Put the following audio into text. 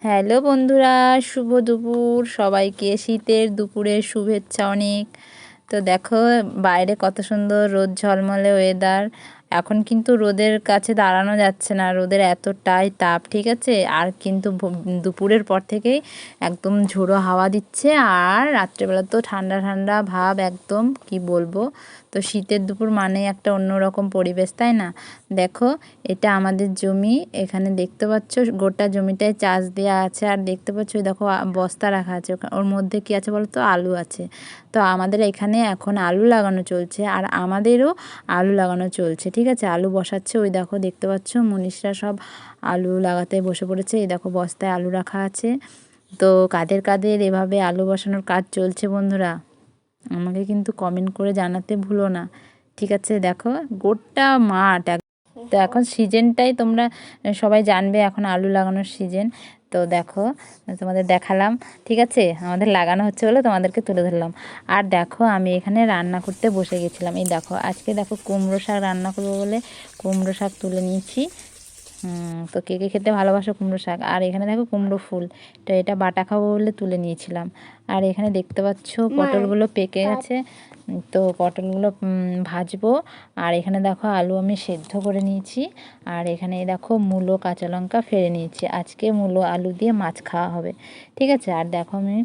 Hello বন্ধুরা, শুভ দুপুর সবাইকে। শীতের দুপুরের শুভেচ্ছা অনেক। তো দেখো বাইরে কত সুন্দর রোদ ঝলমলে ওয়েদার। এখন কিন্তু রোদের কাছে দাঁড়ানো যাচ্ছে না, রোদের এতটাই তাপ, ঠিক আছে। আর কিন্তু দুপুরের পর থেকেই একদম ঝোড়ো হাওয়া দিচ্ছে, আর রাত্রেবেলা তো ঠান্ডা ঠান্ডা ভাব, একদম কি বলবো। তো শীতের দুপুর মানে একটা অন্যরকম পরিবেশ, তাই না? দেখো এটা আমাদের জমি, এখানে দেখতে পাচ্ছ গোটা জমিটায় চাষ দেওয়া আছে। আর দেখতে পাচ্ছ দেখো বস্তা রাখা আছে, ওর মধ্যে কি আছে বলো তো? আলু আছে। তো আমাদের এখানে এখন আলু লাগানো চলছে, আর আমাদেরও আলু লাগানো চলছে, ঠিক আছে। আলু বসাচ্ছে, ওই দেখো দেখতে পাচ্ছ মনীষরা সব আলু লাগাতে বসে পড়েছে। এই দেখো বস্তায় আলু রাখা আছে। তো কাদের কাদের এভাবে আলু বসানোর কাজ চলছে বন্ধুরা, আমাকে কিন্তু কমেন্ট করে জানাতে ভুলো না, ঠিক আছে। দেখো গোটা মাঠ। তো এখন সিজনটাই তোমরা সবাই জানবে, এখন আলু লাগানোর সিজন। তো দেখো তোমাদের দেখালাম, ঠিক আছে। আমাদের লাগানো হচ্ছে বলে তোমাদেরকে তুলে ধরলাম। আর দেখো আমি এখানে রান্না করতে বসে গেছিলাম। এই দেখো আজকে দেখো কুমড়ো শাক রান্না করবো বলে কুমড়ো শাক তুলে নিয়েছি। তো কে কে খেতে ভালোবাসো কুমড়ো শাক। আর এখানে দেখো কুমড়ো ফুল, তো এটা বাটা খাবো বলে তুলে নিয়েছিলাম। আর এখানে দেখতে পাচ্ছ পটলগুলো পেকে গেছে, তো পটলগুলো ভাজবো। আর এখানে দেখো আলু আমি সেদ্ধ করে নিয়েছি। আর এখানে দেখো মূলো কাঁচা লঙ্কা ফেলে নিয়েছি, আজকে মূলো আলু দিয়ে মাছ খাওয়া হবে, ঠিক আছে। আর দেখো আমি